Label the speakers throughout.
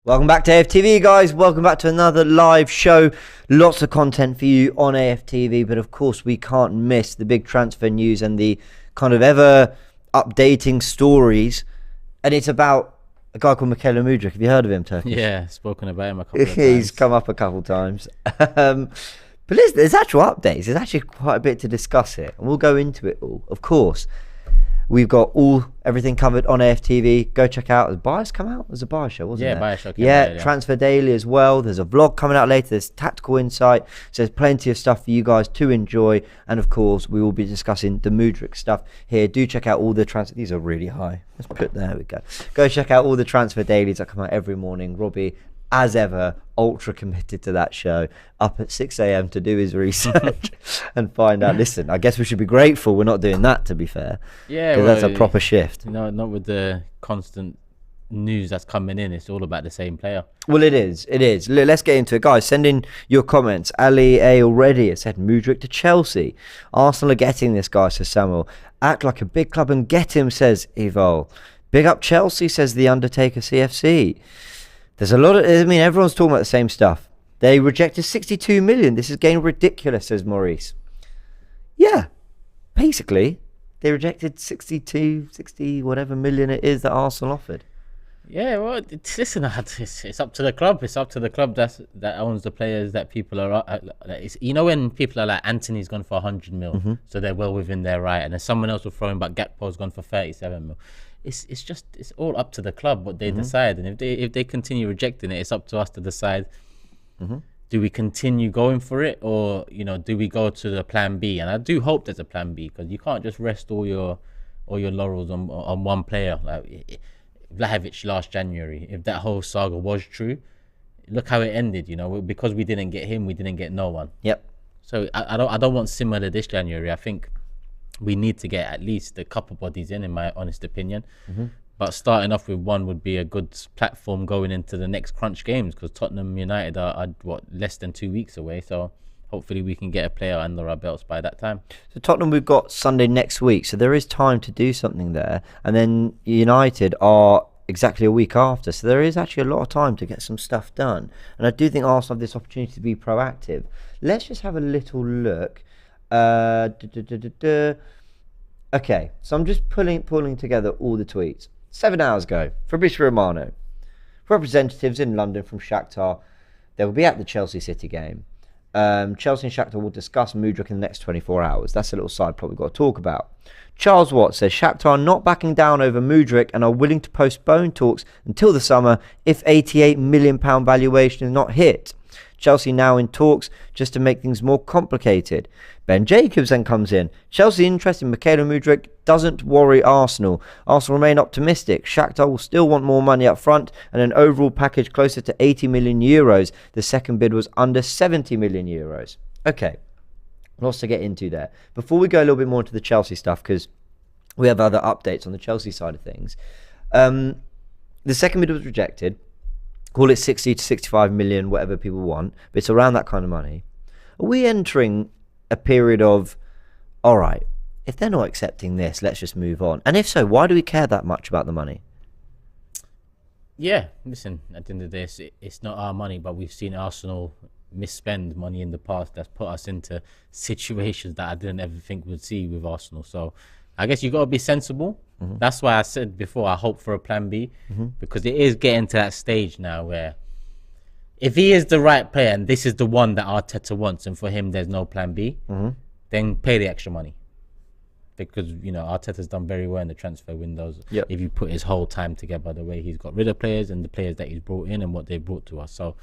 Speaker 1: Welcome back to AFTV, guys. Welcome back to another live show. Lots of content for you on AFTV, but of course we can't miss the big transfer news and the kind of ever updating stories. And it's about a guy called Mudryk. Have you heard of him, Turkish?
Speaker 2: Yeah, spoken about him a couple of times.
Speaker 1: He's come up a couple of times. But listen, there's actual updates. There's actually quite a bit to discuss here, and we'll go into it all. Of course, we've got everything covered on AFTV. Go check out. Has Bias come out? There's a Bias show, wasn't there?
Speaker 2: Yeah, Bias show came out. Yeah,
Speaker 1: Transfer Daily as well. There's a vlog coming out later. There's Tactical Insight. So there's plenty of stuff for you guys to enjoy. And of course, we will be discussing the Mudryk stuff here. Do check out all the transfer. These are really high. There we go. Go check out all the Transfer Dailies that come out every morning. Robbie, as ever, ultra committed to that show, up at 6 a.m. to do his research and find out. Listen, I guess we should be grateful we're not doing that, to be fair.
Speaker 2: Yeah,
Speaker 1: because that's a proper shift.
Speaker 2: No, not with the constant news that's coming in. It's all about the same player.
Speaker 1: Well, it is. Let's get into it, guys. Send in your comments. Ali A already has said Mudryk to Chelsea. Arsenal are getting this guy, says Samuel. Act like a big club and get him, says Evol. Big up Chelsea, says the Undertaker CFC. There's a lot of, everyone's talking about the same stuff. They rejected 62 million. This is getting ridiculous, says Maurice. Yeah, basically, they rejected 60 whatever million it is that Arsenal offered.
Speaker 2: Yeah, well, listen, it's up to the club. It's up to the club that owns the players that people are. When people are like, Anthony's gone for 100 mil, so they're well within their right, and then someone else will throw him, but Gakpo's gone for 37 mil. It's all up to the club what they decide, and if they continue rejecting it, it's up to us to decide. Do we continue going for it, or do we go to the plan B? And I do hope there's a plan B, because you can't just rest all your laurels on one player. Like Vlahovic last January, if that whole saga was true, look how it ended. Because we didn't get him, we didn't get no one.
Speaker 1: Yep.
Speaker 2: So I don't want similar this January. I think we need to get at least a couple bodies in my honest opinion. But starting off with one would be a good platform going into the next crunch games, because Tottenham United are less than 2 weeks away. So hopefully we can get a player under our belts by that time. So
Speaker 1: Tottenham, we've got Sunday next week, so there is time to do something there. And then United are exactly a week after, so there is actually a lot of time to get some stuff done. And I do think Arsenal have this opportunity to be proactive. Let's just have a little look. Okay, so I'm just pulling together all the tweets. 7 hours ago, Fabregas Romano, representatives in London from Shakhtar, they will be at the Chelsea City game. Chelsea and Shakhtar will discuss Mudryk in the next 24 hours. That's a little side plot we've got to talk about. Charles Watt says Shakhtar are not backing down over Mudryk and are willing to postpone talks until the summer if £88 million valuation is not hit. Chelsea now in talks just to make things more complicated. Ben Jacobs then comes in. Chelsea interest in Mykhailo Mudryk doesn't worry Arsenal. Arsenal remain optimistic. Shakhtar will still want more money up front and an overall package closer to 80 million euros. The second bid was under 70 million euros. Okay, lots to get into there. Before we go a little bit more into the Chelsea stuff, because we have other updates on the Chelsea side of things. The second bid was rejected. Call it 60 to 65 million, whatever people want, but it's around that kind of money. Are we entering a period of, all right, if they're not accepting this, let's just move on? And if so, why do we care that much about the money?
Speaker 2: Yeah, listen, at the end of the day, it's not our money, but we've seen Arsenal misspend money in the past that's put us into situations that I didn't ever think we'd see with Arsenal. So I guess you got to be sensible. That's why I said before, I hope for a plan B, because it is getting to that stage now where if he is the right player and this is the one that Arteta wants, and for him there's no plan B, then pay the extra money. Because, Arteta's done very well in the transfer windows.
Speaker 1: Yep.
Speaker 2: If you put his whole time together, the way he's got rid of players and the players that he's brought in and what they've brought to us. So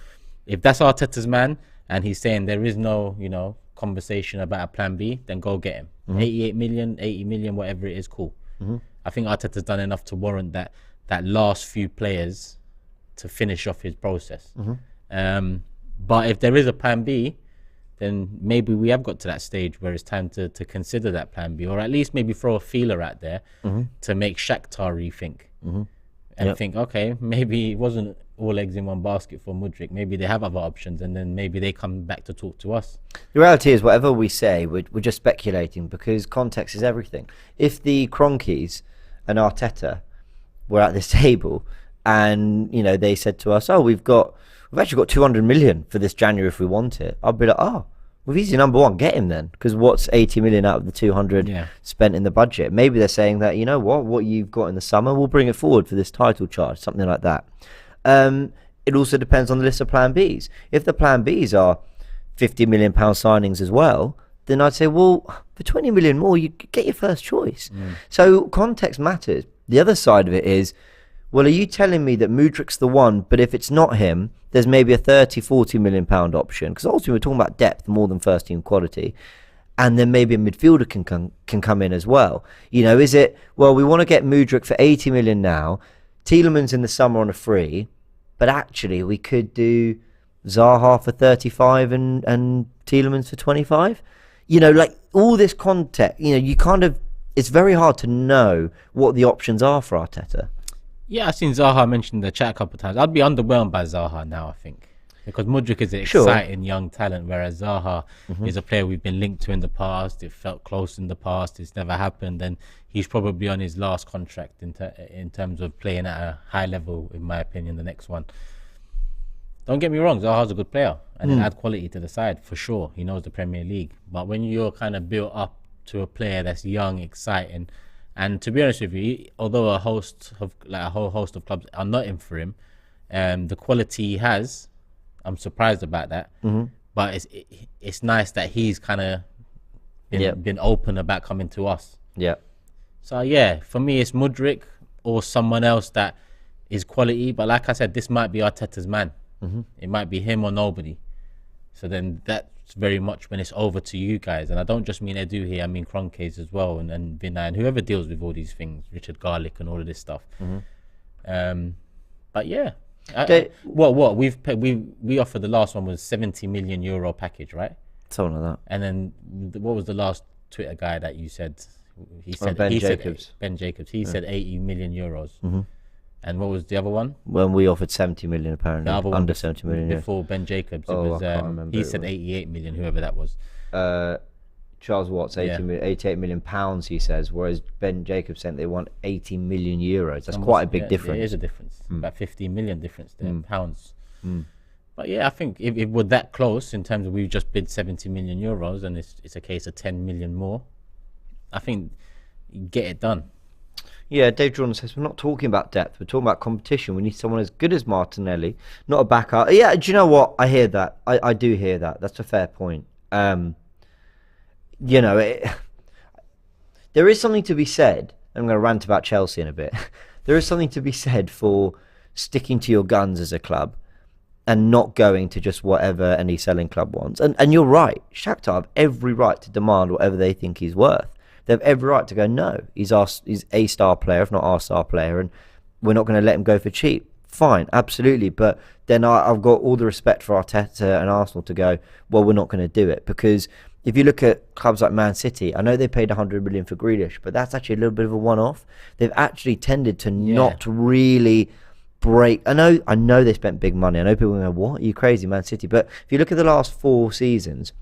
Speaker 2: if that's Arteta's man and he's saying there is no, conversation about a plan B, then go get him. 88 million, 80 million, whatever it is, cool. I think Arteta's done enough to warrant that last few players to finish off his process. But if there is a plan B, then maybe we have got to that stage where it's time to consider that plan B, or at least maybe throw a feeler out there to make Shakhtar rethink and think, okay, maybe it wasn't all eggs in one basket for Mudryk. Maybe they have other options, and then maybe they come back to talk to us.
Speaker 1: The reality is, whatever we say, we're just speculating, because context is everything. If the Cronkies and Arteta were at this table and they said to us, "Oh, we've actually got 200 million for this January if we want it," I'd be like, "Oh, well, if he's your number one, get him then, because what's 80 million out of the 200 spent in the budget?" Maybe they're saying that, what you've got in the summer, we'll bring it forward for this title charge, something like that. It also depends on the list of plan Bs. If the plan Bs are 50 million pound signings as well, then I'd say, well, for 20 million more, you get your first choice. So context matters. The other side of it is, well, are you telling me that Mudryk's the one, but if it's not him, there's maybe a 30, 40 million pound option? Because ultimately we're talking about depth more than first team quality. And then maybe a midfielder can come in as well. Is it, well, we want to get Mudryk for 80 million now, Tielemans in the summer on a free, but actually we could do Zaha for 35 and Tielemans for 25? Like all this context, it's very hard to know what the options are for Arteta.
Speaker 2: Yeah, I've seen Zaha mentioned in the chat a couple of times. I'd be underwhelmed by Zaha now, I think. Because Mudryk is an exciting young talent, whereas Zaha is a player we've been linked to in the past. It felt close in the past. It's never happened. And he's probably on his last contract in terms of playing at a high level, in my opinion, the next one. Don't get me wrong, Zaha's a good player. And it add quality to the side, for sure. He knows the Premier League. But when you're kind of built up to a player that's young, exciting, and to be honest with you, although a whole host of clubs are not in for him, the quality he has, I'm surprised about that. But it's nice that he's kind of been open about coming to us. Yeah. So yeah, for me, it's Mudryk or someone else that is quality. But like I said, this might be Arteta's man. It might be him or nobody. So then that's very much when it's over to you guys. And I don't just mean Edu here, I mean Kroenkes as well, and Vinay, and whoever deals with all these things, Richard Garlick and all of this stuff. But yeah, what we offered, the last one was 70 million euro package, right?
Speaker 1: Something like that.
Speaker 2: And then what was the last Twitter guy that you said? He said
Speaker 1: Ben Jacobs.
Speaker 2: Ben Jacobs. He said 80 million euros. And what was the other one?
Speaker 1: When we offered 70 million, apparently.
Speaker 2: The other
Speaker 1: under 70 million.
Speaker 2: Before Ben Jacobs. It was,
Speaker 1: I can't remember.
Speaker 2: he said 88 million, whoever that was.
Speaker 1: Charles Watts, 88 million pounds, he says, whereas Ben Jacobs said they want 80 million euros. That's quite a big difference.
Speaker 2: It is a difference. About 15 million difference there, pounds. But yeah, I think if we're that close in terms of we've just bid 70 million euros and it's a case of 10 million more, I think you get it done.
Speaker 1: Yeah, Dave Jordan says, we're not talking about depth, we're talking about competition. We need someone as good as Martinelli, not a backup. Yeah, do you know what? I hear that. I do hear that. That's a fair point. There is something to be said. I'm going to rant about Chelsea in a bit. There is something to be said for sticking to your guns as a club and not going to just whatever any selling club wants. And you're right. Shakhtar have every right to demand whatever they think he's worth. They have every right to go, no, he's a star player, if not our star player, and we're not going to let him go for cheap. Fine, absolutely. But then I've got all the respect for Arteta and Arsenal to go, well, we're not going to do it. Because if you look at clubs like Man City, I know they paid 100 million for Grealish, but that's actually a little bit of a one-off. They've actually tended to not really break. I know they spent big money. I know people go, what? Are you crazy, Man City? But if you look at the last 4 seasons...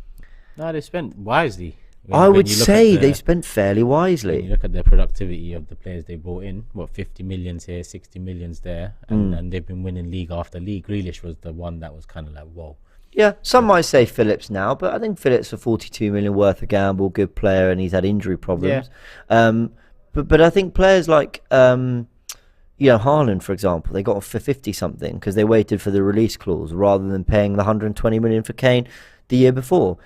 Speaker 2: No, they spent wisely.
Speaker 1: I would say they spent fairly wisely.
Speaker 2: When you look at the productivity of the players they brought in, 50 millions here, 60 millions there, and they've been winning league after league. Grealish was the one that was kind of like, whoa.
Speaker 1: Yeah, some might say Phillips now, but I think Phillips for 42 million worth a gamble, good player, and he's had injury problems. Yeah. But I think players like Haaland, for example, they got for 50 something because they waited for the release clause rather than paying the 120 million for Kane the year before.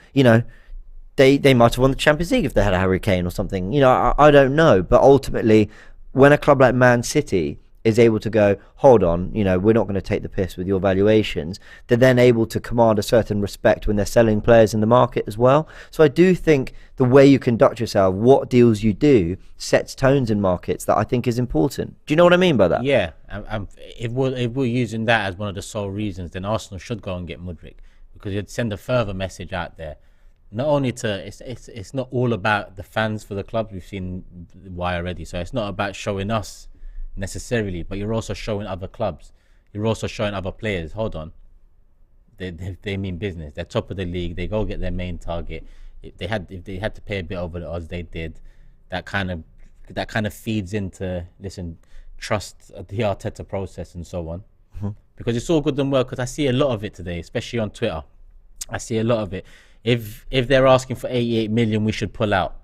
Speaker 1: They might have won the Champions League if they had a Harry Kane or something. I don't know. But ultimately, when a club like Man City is able to go, hold on, we're not going to take the piss with your valuations, they're then able to command a certain respect when they're selling players in the market as well. So I do think the way you conduct yourself, what deals you do, sets tones in markets that I think is important. Do you know what I mean by that?
Speaker 2: Yeah. If we're using that as one of the sole reasons, then Arsenal should go and get Mudryk, because you'd send a further message out there. Not only it's not all about the fans for the club. We've seen why already. So it's not about showing us necessarily, but you're also showing other clubs. You're also showing other players. Hold on, they mean business. They're top of the league. They go get their main target. If they had to pay a bit over the odds, they did. That kind of feeds into, listen, trust the Arteta process and so on. Because it's all good and well, because I see a lot of it today, especially on Twitter. I see a lot of it. If they're asking for 88 million, we should pull out.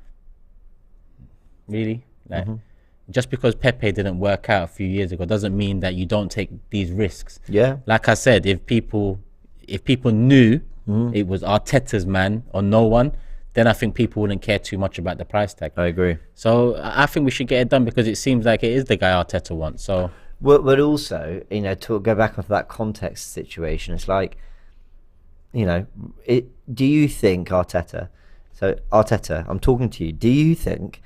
Speaker 2: Really? Like, just because Pepe didn't work out a few years ago doesn't mean that you don't take these risks.
Speaker 1: Yeah.
Speaker 2: Like I said, if people knew it was Arteta's man or no one, then I think people wouldn't care too much about the price tag.
Speaker 1: I agree.
Speaker 2: So I think we should get it done, because it seems like it is the guy Arteta wants. So,
Speaker 1: but also, you know, to go back onto that context situation, it's like, you know, do you think Arteta, I'm talking to you, do you think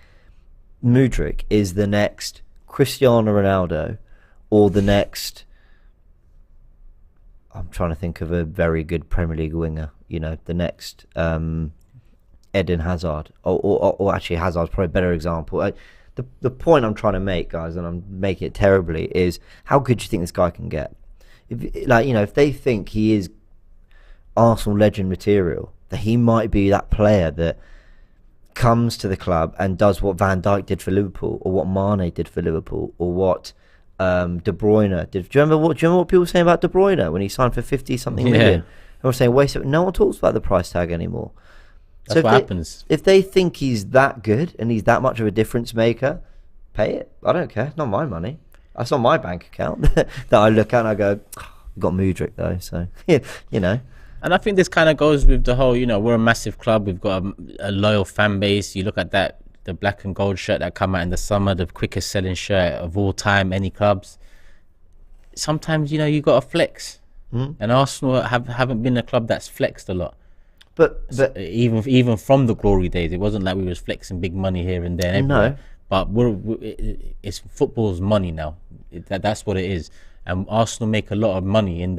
Speaker 1: Mudryk is the next Cristiano Ronaldo or the next, I'm trying to think of a very good Premier League winger, you know, the next Eden Hazard, or actually Hazard's probably a better example. The point I'm trying to make, guys, and I'm making it terribly, is how good do you think this guy can get? If they think he is Arsenal legend material, that he might be that player that comes to the club and does what Van Dijk did for Liverpool, or what Mane did for Liverpool, or what De Bruyne did. Do you remember what people were saying about De Bruyne when he signed for 50-something million? They were saying, waste it. No one talks about the price tag anymore.
Speaker 2: That's what happens.
Speaker 1: If they think he's that good and he's that much of a difference maker, pay it. I don't care. It's not my money. That's on my bank account that I look at and I go, oh, we've got Mudryk though, so you know.
Speaker 2: And I think this kind of goes with the whole, you know, we're a massive club. We've got a loyal fan base. You look at that, the black and gold shirt that come out in the summer, the quickest selling shirt of all time, any clubs. Sometimes, you know, you got to flex. And Arsenal haven't been a club that's flexed a lot. But even from the glory days, it wasn't like we was flexing big money here and there. And everywhere. No. But it's football's money now. That's what it is. And Arsenal make a lot of money in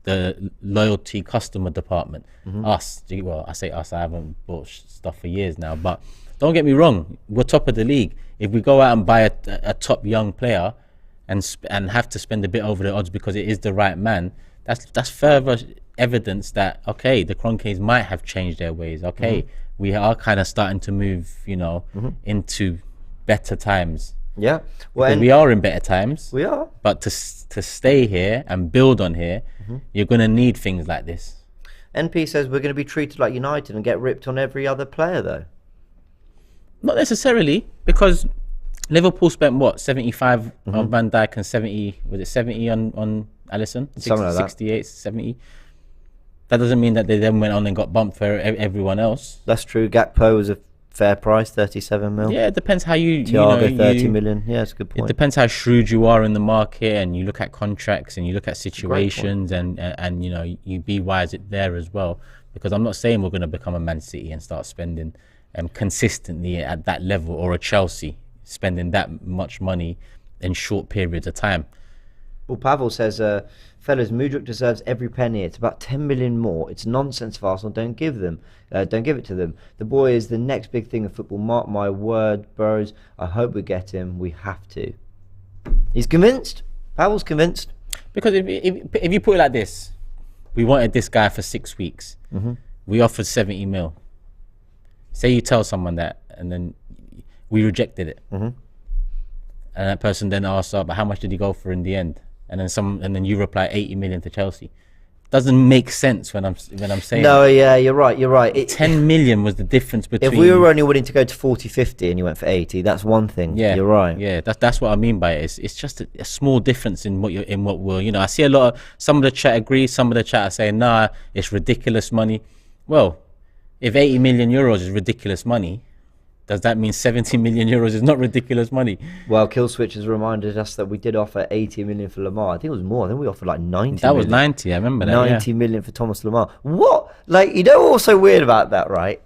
Speaker 2: the loyalty customer department. Us, well, I say us, I haven't bought stuff for years now, but don't get me wrong, we're top of the league. If we go out and buy a top young player and have to spend a bit over the odds because it is the right man, that's further evidence that, okay, the Kroenkes might have changed their ways. Okay, we are kind of starting to move, you know, into better times.
Speaker 1: Yeah, well,
Speaker 2: we are in better times.
Speaker 1: We are.
Speaker 2: But to stay here and build on here, you're going to need things like this.
Speaker 1: NP says we're going to be treated like United and get ripped on every other player, though.
Speaker 2: Not necessarily, because Liverpool spent what, 75 on Van Dijk and 70, was it 70 on Alisson?
Speaker 1: Something like
Speaker 2: 68, 70. That doesn't mean that they then went on and got bumped for everyone else.
Speaker 1: That's true. Gakpo was a fair price, 37 mil.
Speaker 2: Yeah, it depends how you...
Speaker 1: Thiago, 30 million. Yeah, that's a good point.
Speaker 2: It depends how shrewd you are in the market, and you look at contracts and you look at situations, and you know, you be wise there as well. Because I'm not saying we're going to become a Man City and start spending consistently at that level, or a Chelsea spending that much money in short periods of time.
Speaker 1: Well, Pavel says, fellas, Mudryk deserves every penny. It's about 10 million more. It's nonsense for Arsenal. Don't give it to them. The boy is the next big thing in football. Mark my word, bros. I hope we get him. We have to. He's convinced. Pavel's convinced.
Speaker 2: Because if you put it like this, we wanted this guy for 6 weeks. We offered 70 mil. Say you tell someone that, and then we rejected it. And that person then asks, but how much did he go for in the end? And then you reply 80 million to Chelsea. Doesn't make sense when I'm saying.
Speaker 1: No, yeah, you're right.
Speaker 2: 10 million was the difference between.
Speaker 1: If we were only willing to go to 40-50 and you went for 80, that's one thing. Yeah, you're right.
Speaker 2: Yeah, that's what I mean by it. It's just a small difference in what we're, you know. I see a lot of, some of the chat agree, some of the chat are saying, nah, it's ridiculous money. Well, if 80 million euros is ridiculous money, does that mean 70 million euros is not ridiculous money?
Speaker 1: Well, Killswitch has reminded us that we did offer 80 million for Lamar. I think it was more. I think we offered like 90
Speaker 2: That was 90, I remember that.
Speaker 1: 90 million for Thomas Lamar. What? Like, you know what's so weird about that, right?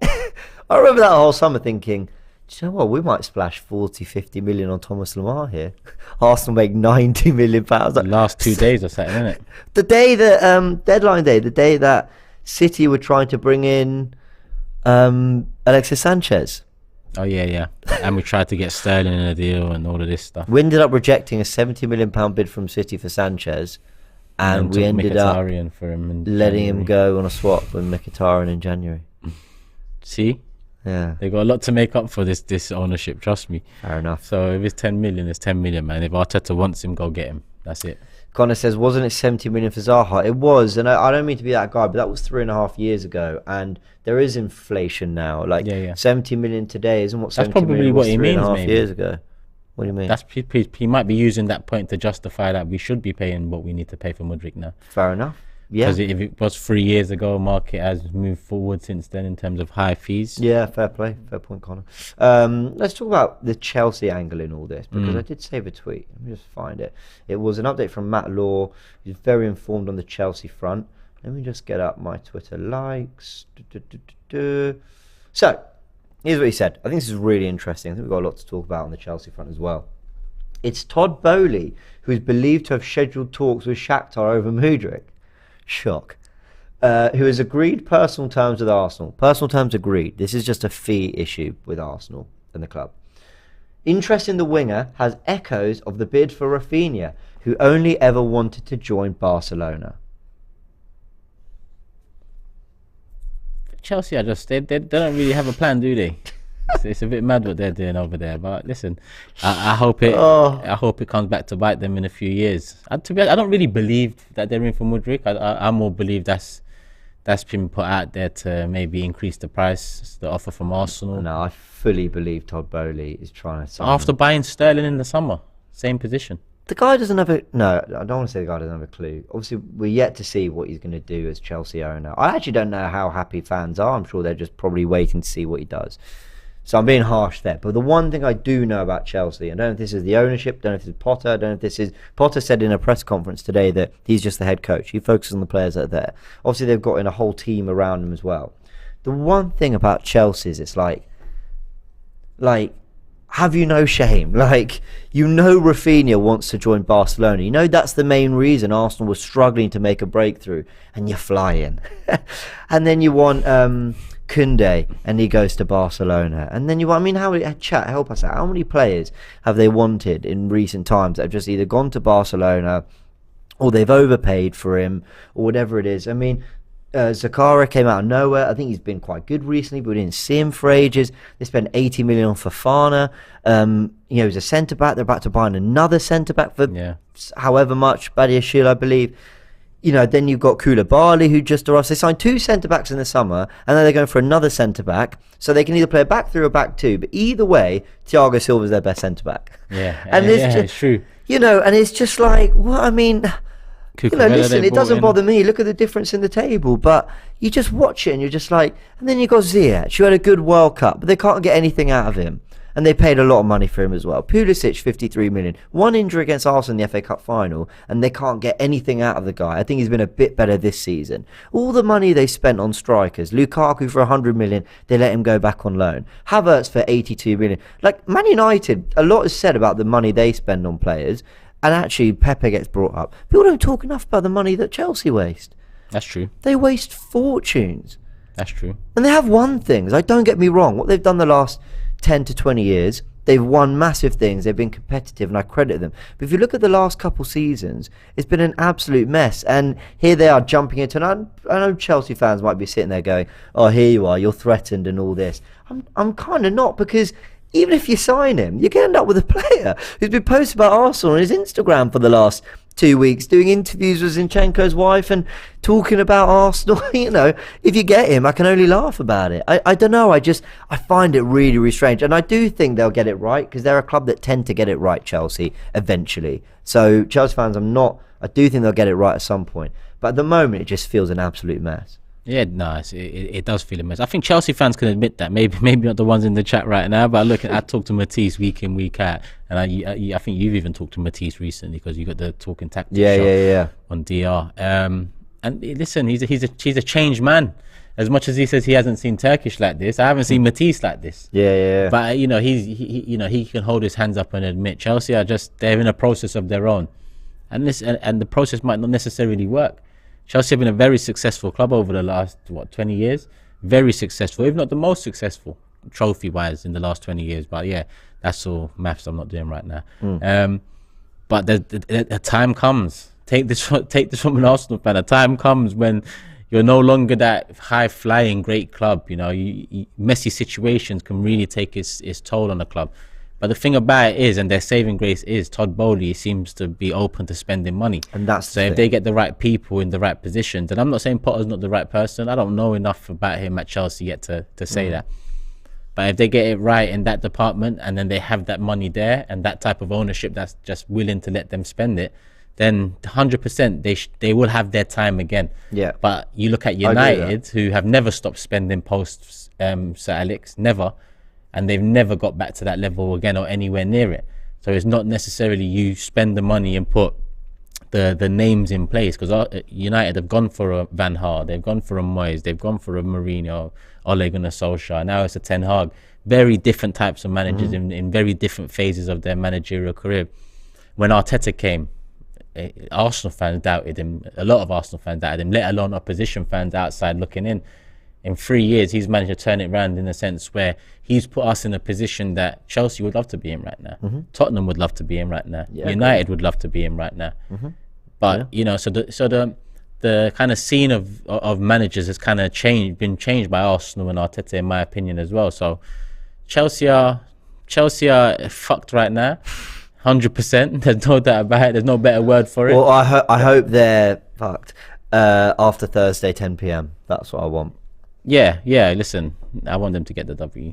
Speaker 1: I remember that whole summer thinking, do you know what? We might splash 40, 50 million on Thomas Lamar here. Arsenal make 90 million pounds.
Speaker 2: The last 2 days or something, isn't it?
Speaker 1: The day that, deadline day, the day that City were trying to bring in Alexis Sanchez.
Speaker 2: Oh, yeah. And we tried to get Sterling in a deal and all of this stuff.
Speaker 1: We ended up rejecting a £70 million bid from City for Sanchez. And we ended up
Speaker 2: for him
Speaker 1: letting him go on a swap with Mkhitaryan in January.
Speaker 2: See?
Speaker 1: Yeah.
Speaker 2: They got a lot to make up for this ownership. Trust me.
Speaker 1: Fair enough.
Speaker 2: So if it's 10 million, it's 10 million, man. If Arteta wants him, go get him. That's it.
Speaker 1: Connor says, wasn't it 70 million for Zaha? It was, and I don't mean to be that guy, but that was 3.5 years ago, and there is inflation now. Like 70 million today isn't what 70 million was 3.5 years ago. What do you mean?
Speaker 2: That's he might be using that point to justify that we should be paying what we need to pay for Mudryk now.
Speaker 1: Fair enough. Yeah.
Speaker 2: Because if it was 3 years ago, market has moved forward since then in terms of high fees.
Speaker 1: Yeah, fair play. Fair point, Connor. Let's talk about the Chelsea angle in all this, because I did save a tweet. Let me just find it. It was an update from Matt Law. He's very informed on the Chelsea front. Let me just get up my Twitter likes. So, here's what he said. I think this is really interesting. I think we've got a lot to talk about on the Chelsea front as well. It's Todd Bowley, who is believed to have scheduled talks with Shakhtar over Mudryk. Shock. Who has agreed personal terms with Arsenal. Personal terms agreed. This is just a fee issue with Arsenal and the club. Interest in the winger has echoes of the bid for Rafinha, who only ever wanted to join Barcelona.
Speaker 2: Chelsea are just they don't really have a plan, do they? It's a bit mad what they're doing over there. But listen, I hope it comes back to bite them in a few years. To be honest, I don't really believe that they're in for Mudryk. I more believe that's been put out there to maybe increase the price, the offer from Arsenal.
Speaker 1: No, I fully believe Todd Bowley is trying to sign
Speaker 2: after buying Sterling in the summer, same position.
Speaker 1: The guy doesn't have a... No, I don't want to say the guy doesn't have a clue. Obviously, we're yet to see what he's going to do as Chelsea owner. I actually don't know how happy fans are. I'm sure they're just probably waiting to see what he does. So I'm being harsh there. But the one thing I do know about Chelsea, I don't know if this is the ownership, don't know if this is Potter, I don't know if this is... Potter said in a press conference today that he's just the head coach. He focuses on the players that are there. Obviously, they've got in a whole team around him as well. The one thing about Chelsea is it's like... Have you no shame? Rafinha wants to join Barcelona. You know that's the main reason Arsenal was struggling to make a breakthrough, and you're flying. And then you want Koundé, and he goes to Barcelona. And then help us out. How many players have they wanted in recent times that have just either gone to Barcelona, or they've overpaid for him, or whatever it is? I mean, Zakara came out of nowhere. I think he's been quite good recently, but we didn't see him for ages. They spent 80 million on Fofana. He's a centre back. They're about to buy another centre back for however much, Badiashile, I believe. Then you've got Koulibaly, who just arrived. They signed 2 centre backs in the summer, and then they're going for another centre back, so they can either play a back 3 or back 2. But either way, Thiago Silva's their best centre back.
Speaker 2: Yeah,
Speaker 1: and
Speaker 2: it's true.
Speaker 1: And it's just like, well, I mean. Listen, it doesn't bother me. Look at the difference in the table. But you just watch it and you're just like... And then you got Ziyech, who had a good World Cup, but they can't get anything out of him. And they paid a lot of money for him as well. Pulisic, 53 million. One injury against Arsenal in the FA Cup final, and they can't get anything out of the guy. I think he's been a bit better this season. All the money they spent on strikers. Lukaku for 100 million, they let him go back on loan. Havertz for 82 million. Like, Man United, a lot is said about the money they spend on players. And actually, Pepe gets brought up. People don't talk enough about the money that Chelsea waste.
Speaker 2: That's true.
Speaker 1: They waste fortunes.
Speaker 2: That's true.
Speaker 1: And they have won things. Don't get me wrong. What they've done the last 10 to 20 years, they've won massive things. They've been competitive, and I credit them. But if you look at the last couple seasons, it's been an absolute mess. And here they are jumping into... And I know Chelsea fans might be sitting there going, oh, here you are, you're threatened and all this. I'm kind of not, because... Even if you sign him, you can end up with a player who's been posting about Arsenal on his Instagram for the last 2 weeks, doing interviews with Zinchenko's wife and talking about Arsenal. If you get him, I can only laugh about it. I don't know. I find it really, really strange. And I do think they'll get it right, because they're a club that tend to get it right, Chelsea, eventually. So, Chelsea fans, I do think they'll get it right at some point. But at the moment, it just feels an absolute mess.
Speaker 2: Yeah, no, it does feel a mess. I think Chelsea fans can admit that. Maybe not the ones in the chat right now, but I talk to Matisse week in, week out, and I think you've even talked to Matisse recently, because you got the Talking Tactics show on DR. And listen, he's a changed man. As much as he says he hasn't seen Turkish like this, I haven't seen Matisse like this. Yeah. But he can hold his hands up and admit Chelsea they're in a process of their own, and the process might not necessarily work. Chelsea have been a very successful club over the last 20 years. Very successful, if not the most successful trophy-wise in the last 20 years. But yeah, that's all maths I'm not doing right now. But the time comes. Take this from an Arsenal fan. A time comes when you're no longer that high flying great club. You know, messy situations can really take its toll on the club. But the thing about it is, and their saving grace is, Todd Bowley seems to be open to spending money.
Speaker 1: And that's
Speaker 2: so if they get the right people in the right positions, and I'm not saying Potter's not the right person. I don't know enough about him at Chelsea yet to say that. But if they get it right in that department, and then they have that money there and that type of ownership that's just willing to let them spend it, then 100% they will have their time again.
Speaker 1: Yeah.
Speaker 2: But you look at United, who have never stopped spending post Sir Alex, never. And they've never got back to that level again or anywhere near it. So it's not necessarily you spend the money and put the names in place, because United have gone for a Van Gaal, they've gone for a Moyes, they've gone for a Mourinho, Ole Gunnar Solskjaer, now it's a Ten Hag. Very different types of managers in very different phases of their managerial career. When Arteta came, Arsenal fans doubted him, a lot of Arsenal fans doubted him, let alone opposition fans outside looking in. In 3 years, he's managed to turn it around in a sense where he's put us in a position that Chelsea would love to be in right now. Tottenham would love to be in right now. United would love to be in right now. But you know, so the kind of scene of managers has kind of been changed by Arsenal and Arteta, in my opinion, as well. So Chelsea are fucked right now, 100%. There's no doubt about it. There's no better word for it.
Speaker 1: Well, I hope they're fucked after Thursday 10 p.m. That's what I want.
Speaker 2: Yeah. Listen, I want them to get the W.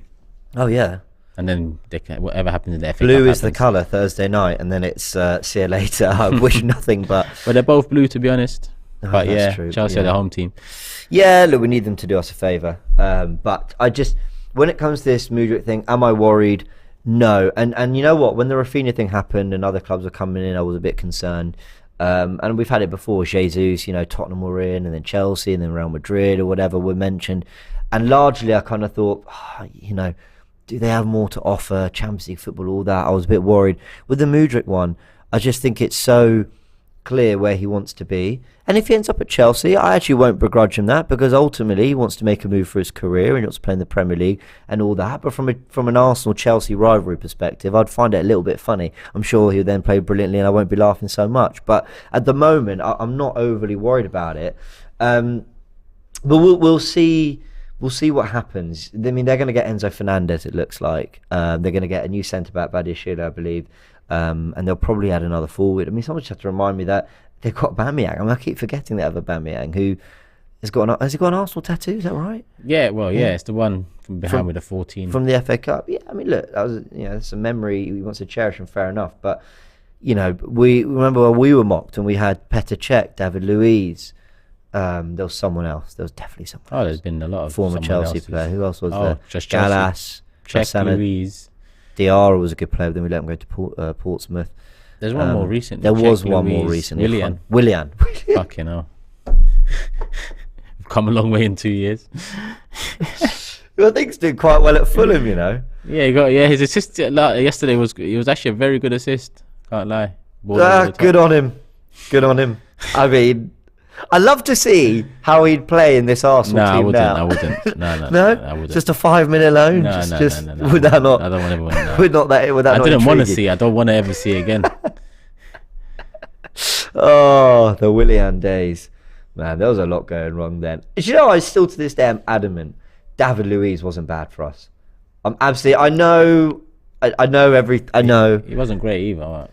Speaker 1: Oh yeah.
Speaker 2: And then they can, whatever happens in the FA
Speaker 1: Blue
Speaker 2: Cup
Speaker 1: is the
Speaker 2: happens.
Speaker 1: colour Thursday night, and then it's see you later. I wish nothing but.
Speaker 2: But they're both blue, to be honest. But yeah,
Speaker 1: true.
Speaker 2: Chelsea are the home team.
Speaker 1: Yeah, look, we need them to do us a favour. But I just, when it comes to this Mudryk thing, am I worried? No. And you know what? When the Rafinha thing happened and other clubs were coming in, I was a bit concerned. And we've had it before. Jesus, you know, Tottenham were in, and then Chelsea, and then Real Madrid or whatever were mentioned. And largely, I kind of thought, you know, do they have more to offer? Champions League football, all that. I was a bit worried. With the Mudryk one, I just think it's so clear where he wants to be. And if he ends up at Chelsea, I actually won't begrudge him that, because ultimately he wants to make a move for his career and he wants to play in the Premier League and all that. But from an Arsenal-Chelsea rivalry perspective, I'd find it a little bit funny. I'm sure he'll then play brilliantly and I won't be laughing so much. But at the moment, I'm not overly worried about it. But we'll see. We'll see what happens. I mean, they're going to get Enzo Fernandez, it looks like. They're going to get a new centre-back, Badiashile, I believe. And they'll probably add another forward. I mean, someone just have to remind me that they've got Aubameyang. I mean, I keep forgetting they have Aubameyang, who has he got an Arsenal tattoo? Is that right?
Speaker 2: Yeah, well, yeah, it's the one from behind with the 14.
Speaker 1: From the FA Cup. Yeah, I mean, look, that was, you know, it's a memory he wants to cherish, and fair enough. But, you know, we remember when we were mocked and we had Petr Cech, David Luiz. There was someone else. There was definitely someone else.
Speaker 2: There's been a lot of
Speaker 1: former Chelsea player. Who else was there?
Speaker 2: Just Chelsea.
Speaker 1: Gallas,
Speaker 2: Cech, Luiz.
Speaker 1: Diarra was a good player, then we let him go to Portsmouth.
Speaker 2: There's one more recently.
Speaker 1: There was
Speaker 2: Cech,
Speaker 1: one
Speaker 2: Luiz,
Speaker 1: more recently.
Speaker 2: Willian. Fucking hell. We've come a long way in 2 years.
Speaker 1: Well, I think he's doing quite well at Fulham, you know.
Speaker 2: Yeah, his assist yesterday was actually a very good assist. Can't lie.
Speaker 1: Good on him. Good on him. I mean, I love to see how he'd play in this Arsenal team now.
Speaker 2: I wouldn't. No, I wouldn't.
Speaker 1: Just a 5-minute loan.
Speaker 2: No.
Speaker 1: Would that not?
Speaker 2: I don't want everyone. No.
Speaker 1: Would not that? Would that
Speaker 2: I
Speaker 1: not
Speaker 2: didn't want to
Speaker 1: intrigue
Speaker 2: see. I don't want to ever see it again.
Speaker 1: Oh, the Willian days, man. There was a lot going wrong then. You know, I still to this day am adamant. David Luiz wasn't bad for us. I'm absolutely. I know. I know.
Speaker 2: He wasn't great either. Right?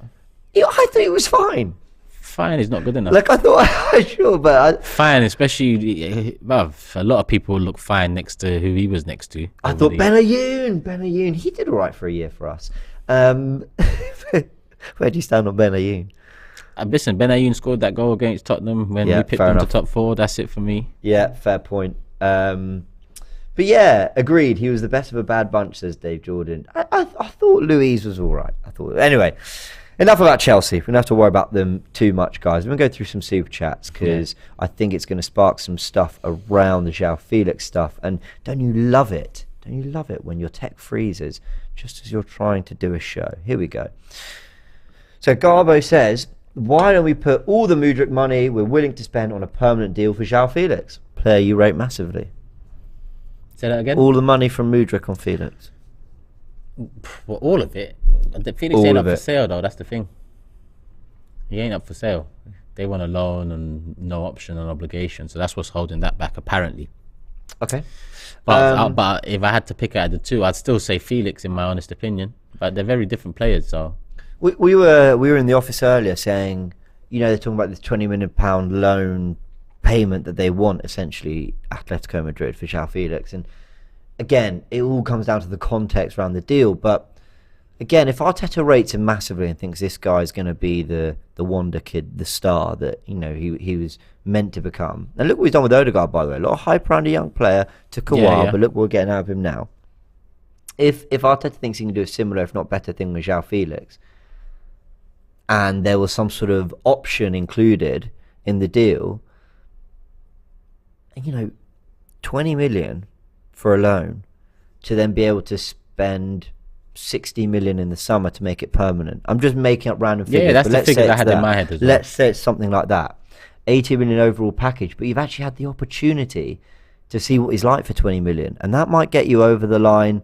Speaker 1: Yeah, I thought he was fine.
Speaker 2: Fine is not good enough.
Speaker 1: Like I thought, sure, but
Speaker 2: fine, especially well, a lot of people look fine next to who he was next to.
Speaker 1: I thought Benayoun, he did all right for a year for us. Where do you stand on Benayoun?
Speaker 2: Listen, Benayoun scored that goal against Tottenham when we picked him to top 4. That's it for me.
Speaker 1: Yeah, fair point. But yeah, agreed. He was the best of a bad bunch, says Dave Jordan. I thought Luiz was all right. Anyway. Enough about Chelsea. We don't have to worry about them too much, guys. We're going to go through some super chats because I think it's going to spark some stuff around the Joao Felix stuff. And don't you love it? Don't you love it when your tech freezes just as you're trying to do a show? Here we go. So Garbo says, why don't we put all the Mudryk money we're willing to spend on a permanent deal for Joao Felix? Player you rate massively.
Speaker 2: Say that again?
Speaker 1: All the money from Mudryk on Felix.
Speaker 2: Well, all of it. The Felix ain't up for sale, though. That's the thing. He ain't up for sale. They want a loan and no option and obligation. So that's what's holding that back, apparently.
Speaker 1: Okay.
Speaker 2: But if I had to pick out of the two, I'd still say Felix, in my honest opinion. But they're very different players, so...
Speaker 1: We were in the office earlier saying, they're talking about this £20 million loan payment that they want, essentially, Atletico Madrid for Joao Felix. And again, it all comes down to the context around the deal. But again, if Arteta rates him massively and thinks this guy's going to be the wonder kid, the star that he was meant to become. And look what he's done with Odegaard, by the way. A lot of hype around a young player. Took a while, but look what we're getting out of him now. If Arteta thinks he can do a similar, if not better thing with Joao Felix, and there was some sort of option included in the deal, 20 million for a loan to then be able to spend 60 million in the summer to make it permanent. I'm just making up random figures.
Speaker 2: Yeah, that's the figure I had in my head as well.
Speaker 1: Let's say it's something like that. 80 million overall package, but you've actually had the opportunity to see what he's like for 20 million. And that might get you over the line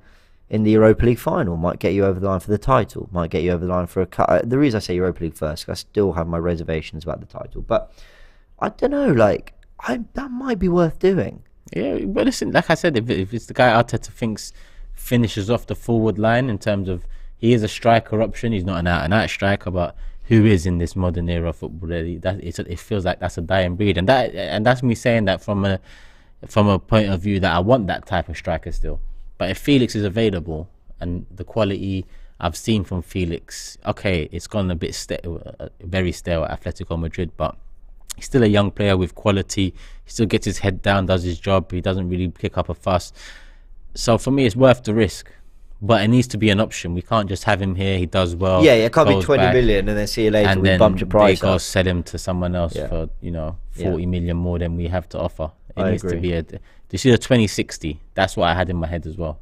Speaker 1: in the Europa League final, might get you over the line for the title, might get you over the line for a cut. The reason I say Europa League first, I still have my reservations about the title. But I don't know, that might be worth doing.
Speaker 2: Yeah, but listen, like I said, if it's the guy Arteta thinks finishes off the forward line in terms of, he is a striker option, he's not an out-and-out striker, but who is in this modern era of football? It feels like that's a dying breed, and that's me saying that from a point of view that I want that type of striker still. But if Felix is available and the quality I've seen from Felix, okay, it's gone a bit very stale at Atletico Madrid, but he's still a young player with quality. He still gets his head down, does his job. He doesn't really kick up a fuss. So for me, it's worth the risk. But it needs to be an option. We can't just have him here. He does well.
Speaker 1: Yeah, it can't be 20 million and then see you later.
Speaker 2: And
Speaker 1: we bumped your price
Speaker 2: they go sell him to someone else for 40 million more than we have to offer. It needs to be you see the 2060. That's what I had in my head as well.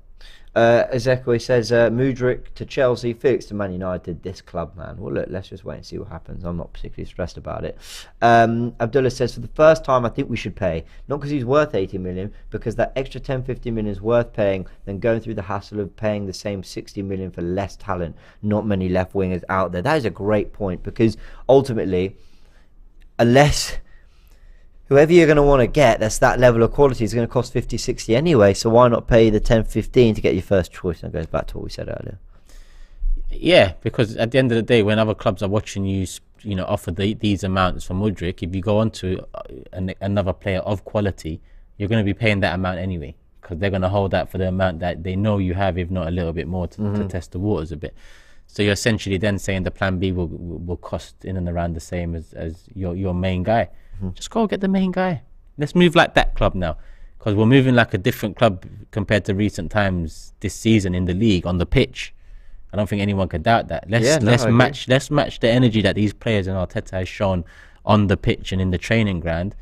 Speaker 1: Ezekwe says Mudryk to Chelsea, Felix to Man United. This club, man. Well, look, let's just wait and see what happens. I'm not particularly stressed about it. Abdullah says, for the first time, I think we should pay, not because he's worth 80 million, because that extra 10-15 million is worth paying than going through the hassle of paying the same 60 million for less talent. Not many left wingers out there. That is a great point, because ultimately, unless whoever you're going to want to get that's that level of quality is going to cost 50, 60 anyway, so why not pay the 10, 15 to get your first choice? And it goes back to what we said earlier.
Speaker 2: Yeah, because at the end of the day, when other clubs are watching you, offer these amounts for Mudryk, if you go on to another player of quality, you're going to be paying that amount anyway, because they're going to hold that for the amount that they know you have, if not a little bit more, to test the waters a bit. So you're essentially then saying the plan B will cost in and around the same as your main guy. Just go get the main guy. Let's move like that club now, because we're moving like a different club compared to recent times this season in the league on the pitch. I don't think anyone could doubt that. Let's match the energy that these players and Arteta has shown on the pitch and in the training ground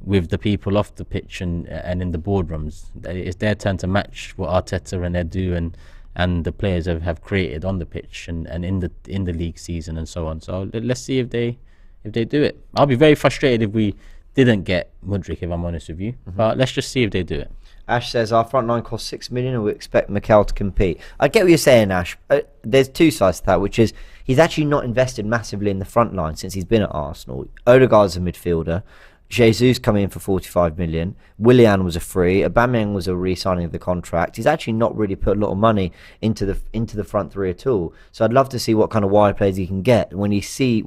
Speaker 2: with the people off the pitch and in the boardrooms. It's their turn to match what Arteta and Edu and the players have created on the pitch and in the league season and so on. So let's see if they do it. I'll be very frustrated if we didn't get Mudryk, if I'm honest with you. But let's just see if they do it.
Speaker 1: Ash says our front line costs 6 million and we expect Mikel to compete. I get what you're saying, Ash. There's two sides to that, which is he's actually not invested massively in the front line since he's been at Arsenal. Odegaard's a midfielder. Jesus coming in for 45 million. Willian was a free. Aubameyang was a re-signing of the contract. He's actually not really put a lot of money into the front three at all. So I'd love to see what kind of wide players he can get. When you see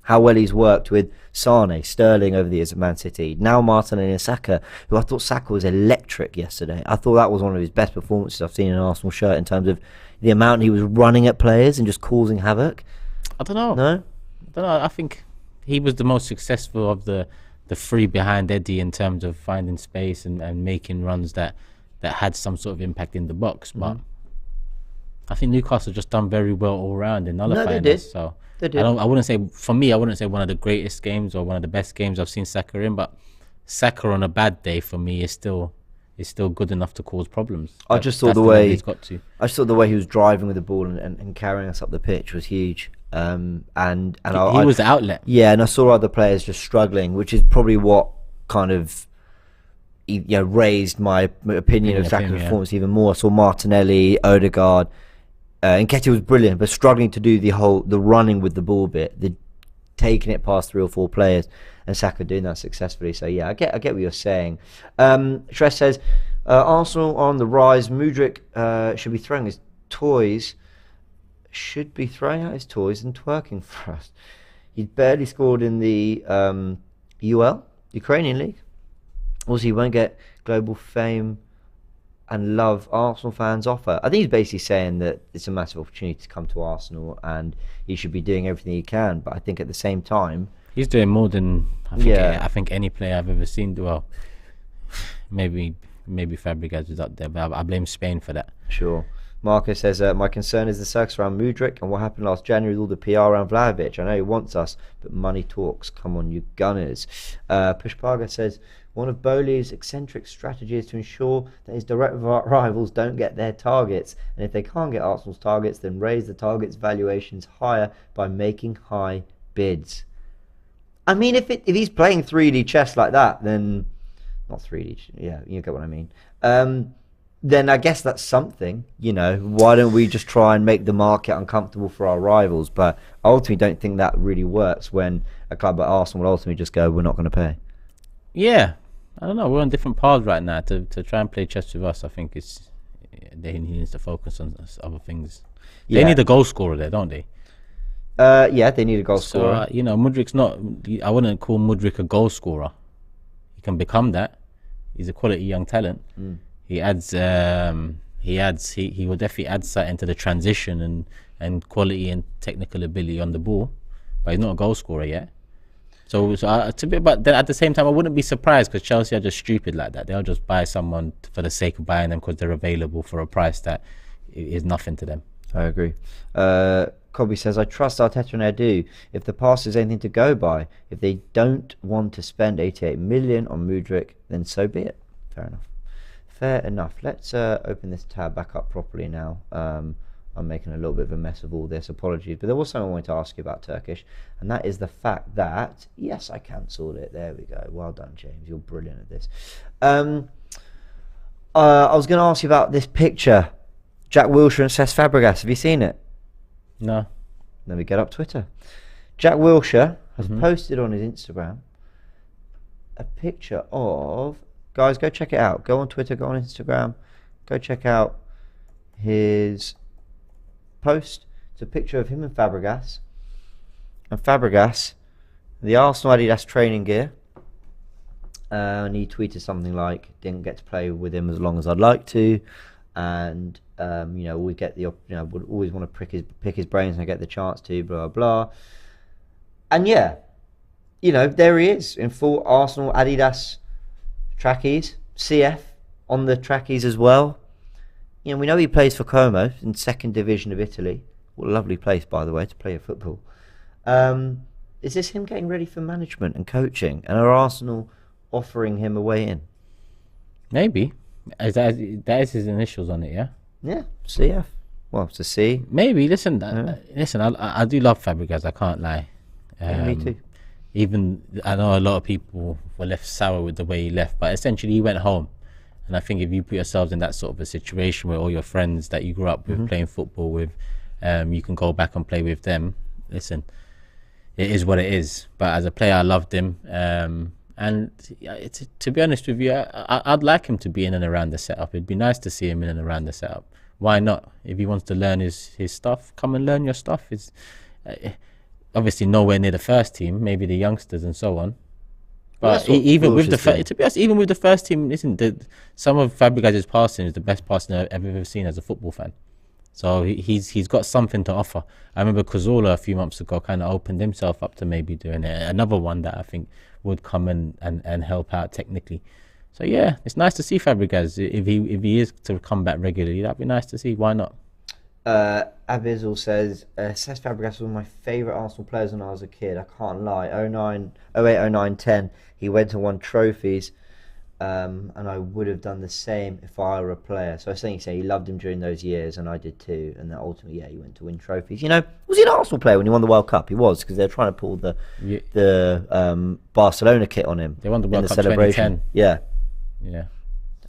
Speaker 1: how well he's worked with Sane, Sterling over the years at Man City. Now Martinelli and Saka, who I thought Saka was electric yesterday. I thought that was one of his best performances I've seen in an Arsenal shirt in terms of the amount he was running at players and just causing havoc.
Speaker 2: I don't know.
Speaker 1: No?
Speaker 2: I don't know. I think he was the most successful of the three behind Eddie in terms of finding space and making runs that had some sort of impact in the box. But I think Newcastle just done very well all round in nullifying us. So I wouldn't say one of the greatest games or one of the best games I've seen Saka in, but Saka on a bad day for me is still good enough to cause problems.
Speaker 1: I just thought the way he was driving with the ball and carrying us up the pitch was huge. He
Speaker 2: was the outlet.
Speaker 1: Yeah, and I saw other players just struggling, which is probably what kind of raised my opinion of Saka's performance even more. I saw Martinelli, Odegaard. Nketiah was brilliant, but struggling to do the running with the ball bit. taking it past 3 or 4 players, and Saka doing that successfully. So yeah, I get what you're saying. Shress says Arsenal are on the rise. Mudryk should be throwing his toys. Should be throwing out his toys and twerking for us. He's barely scored in the UL, Ukrainian League. Also, he won't get global fame and love Arsenal fans offer. I think he's basically saying that it's a massive opportunity to come to Arsenal and he should be doing everything he can. But I think at the same time,
Speaker 2: he's doing more than I think any player I've ever seen. Well, maybe Fabregas is up there, but I blame Spain for that.
Speaker 1: Sure. Marcus says, my concern is the circus around Mudryk and what happened last January with all the PR around Vlahovic. I know he wants us, but money talks. Come on, you Gunners. Pushpaga says, one of Bowley's eccentric strategies is to ensure that his direct rivals don't get their targets. And if they can't get Arsenal's targets, then raise the target's valuations higher by making high bids. I mean, if he's playing 3D chess like that, then... Not 3D, yeah, you get what I mean. Then I guess that's something, you know. Why don't we just try and make the market uncomfortable for our rivals? But I ultimately don't think that really works when a club like Arsenal will ultimately just go, we're not going to pay.
Speaker 2: Yeah, I don't know. We're on different paths right now. To try and play chess with us, I think they need to focus on other things. They need a goal scorer there, don't they?
Speaker 1: Yeah, they need a goal scorer.
Speaker 2: You know, Mudryk's not... I wouldn't call Mudryk a goal scorer. He can become that. He's a quality young talent. He adds, he will definitely add something to the transition and quality and technical ability on the ball, but he's not a goal scorer yet. So but then at the same time, I wouldn't be surprised because Chelsea are just stupid like that. They'll just buy someone for the sake of buying them because they're available for a price that is nothing to them.
Speaker 1: I agree. Cobby says, I trust Arteta and I do. If the past is anything to go by, if they don't want to spend 88 million on Mudryk, then so be it. Fair enough. Fair enough. Let's open this tab back up properly now. I'm making a little bit of a mess of all this. Apologies. But there was something I wanted to ask you about Turkish, and that is the fact that, yes, I cancelled it. There we go. Well done, James. You're brilliant at this. I was going to ask you about this picture. Jack Wilshere and Cesc Fabregas. Have you seen it?
Speaker 2: No.
Speaker 1: Let me get up Twitter. Jack Wilshere has posted on his Instagram a picture of... Guys, go check it out. Go on Twitter, go on Instagram. Go check out his post. It's a picture of him and Fabregas. And Fabregas, the Arsenal Adidas training gear. And he tweeted something like, didn't get to play with him as long as I'd like to. And, you know, we get the, you know, would always want to pick his brains and get the chance to, blah, blah. And yeah, you know, there he is in full Arsenal Adidas trackies, CF on the trackies as well. You know, we know he plays for Como in 2nd division of Italy. What a lovely place, by the way, to play football. Is this him getting ready for management and coaching? And are Arsenal offering him a way in?
Speaker 2: Maybe. That is his initials on it, yeah?
Speaker 1: Yeah, CF. Well, it's a C.
Speaker 2: Maybe. Listen, I do love Fabregas, I can't lie.
Speaker 1: Yeah, me too.
Speaker 2: Even, I know a lot of people were left sour with the way he left, but essentially he went home. And I think if you put yourselves in that sort of a situation where all your friends that you grew up with playing football with, you can go back and play with them. Listen, it is what it is. But as a player, I loved him. And to be honest with you, I'd like him to be in and around the setup. It'd be nice to see him in and around the setup. Why not? If he wants to learn his stuff, come and learn your stuff. It's obviously nowhere near the first team, maybe the youngsters and so on. But even with the to be honest, even with the first team, some of Fabregas' passing is the best passing I've ever seen as a football fan. So he's got something to offer. I remember Cazorla a few months ago kind of opened himself up to maybe doing it. Another one that I think would come and help out technically. So yeah, it's nice to see Fabregas. If he is to come back regularly, that'd be nice to see. Why not?
Speaker 1: Abizal says, Cesc Fabregas was one of my favourite Arsenal players when I was a kid. I can't lie. 08, 09, 10, he went and won trophies. And I would have done the same if I were a player. So I was saying, he loved him during those years, and I did too. And then ultimately, yeah, he went to win trophies. You know, was he an Arsenal player when he won the World Cup? He was, because they were trying to pull the Barcelona kit on him.
Speaker 2: They won the World Cup celebration. 2010. Yeah.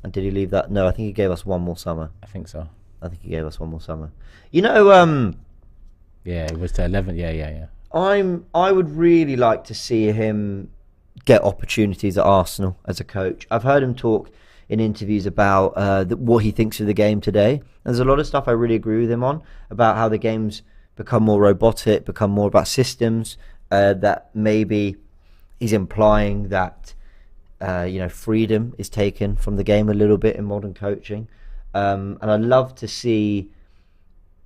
Speaker 1: And did he leave that? No, I think he gave us one more summer.
Speaker 2: I think so.
Speaker 1: I think he gave us one more summer. You know,
Speaker 2: yeah, it was to 11. Yeah.
Speaker 1: I would really like to see him get opportunities at Arsenal as a coach. I've heard him talk in interviews about what he thinks of the game today. There's a lot of stuff I really agree with him on, about how the game's become more robotic, become more about systems, that maybe he's implying that freedom is taken from the game a little bit in modern coaching. And I'd love to see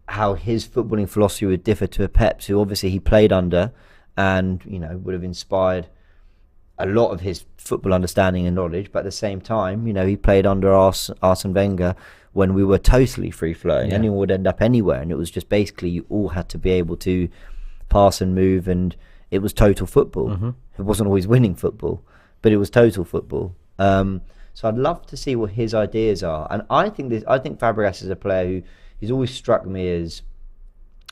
Speaker 1: how his footballing philosophy would differ to a Pep's, who obviously he played under, and would have inspired a lot of his football understanding and knowledge. But at the same time, he played under Arsene Wenger when we were totally free flowing.
Speaker 2: Yeah.
Speaker 1: Anyone would end up anywhere, and it was just basically you all had to be able to pass and move, and it was total football.
Speaker 2: Mm-hmm.
Speaker 1: It wasn't always winning football, but it was total football. So I'd love to see what his ideas are, and I think Fabregas is a player who he's always struck me as,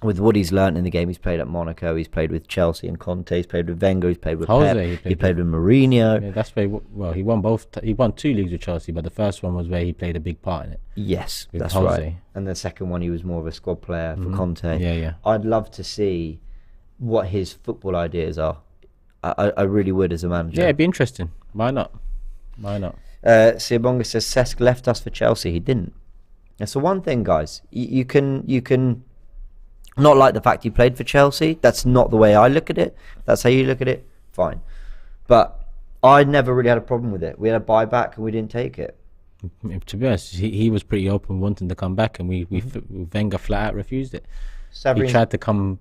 Speaker 1: with what he's learned in the game. He's played at Monaco, he's played with Chelsea and Conte, he's played with Wenger, he's played with
Speaker 2: Jose,
Speaker 1: Pep, he played with Mourinho.
Speaker 2: Yeah, that's where he won both. He won 2 leagues with Chelsea, but the first one was where he played a big part in it.
Speaker 1: Yes, that's
Speaker 2: Jose.
Speaker 1: right. And the second one, he was more of a squad player for Conte.
Speaker 2: Yeah.
Speaker 1: I'd love to see what his football ideas are. I really would, as a manager.
Speaker 2: Yeah, it'd be interesting. Why not?
Speaker 1: Siabonga says Cesc left us for Chelsea. He didn't. That's the one thing, guys. You can not like the fact he played for Chelsea. That's not the way I look at it. If that's how you look at it, fine. But I never really had a problem with it. We had a buyback and we didn't take it.
Speaker 2: To be honest, he was pretty open wanting to come back, and Wenger flat out refused it. He tried to come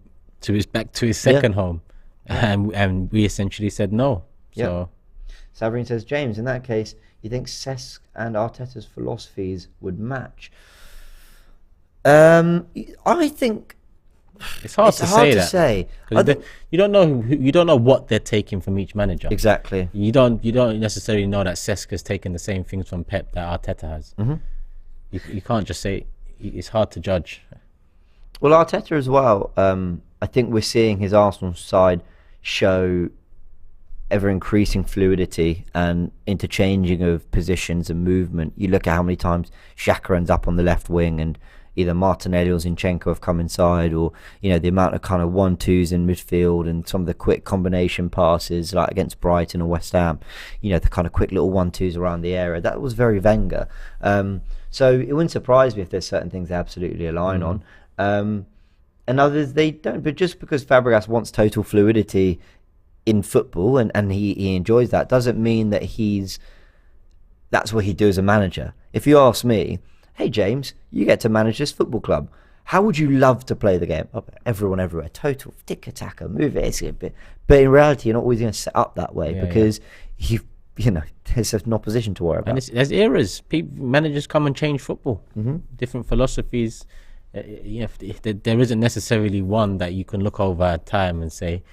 Speaker 2: back to his second home, and we essentially said no. So
Speaker 1: Sabrine says, James, in that case, you think Cesc and Arteta's philosophies would match? I think
Speaker 2: it's hard to say
Speaker 1: that.
Speaker 2: You don't know what they're taking from each manager.
Speaker 1: Exactly.
Speaker 2: You don't necessarily know that Cesc has taken the same things from Pep that Arteta has.
Speaker 1: Mm-hmm.
Speaker 2: You can't just say. It's hard to judge.
Speaker 1: Well, Arteta as well. I think we're seeing his Arsenal side show ever increasing fluidity and interchanging of positions and movement. You look at how many times Xhaka ends up on the left wing, and either Martinelli or Zinchenko have come inside, or the amount of kind of 1-2s in midfield and some of the quick combination passes, like against Brighton or West Ham. The kind of quick little 1-2s around the area. That was very Wenger. So it wouldn't surprise me if there's certain things they absolutely align on. And others they don't. But just because Fabregas wants total fluidity in football and he enjoys that, doesn't mean that that's what he do as a manager. If you ask me, hey James, you get to manage this football club, how would you love to play the game? Oh, everyone everywhere, total tick-a-tacker, move it, it's a bit. But in reality, you're not always going to set up that way, because there's an opposition to worry about.
Speaker 2: And there's eras. Managers come and change football. Different philosophies. There isn't necessarily one that you can look over at time and say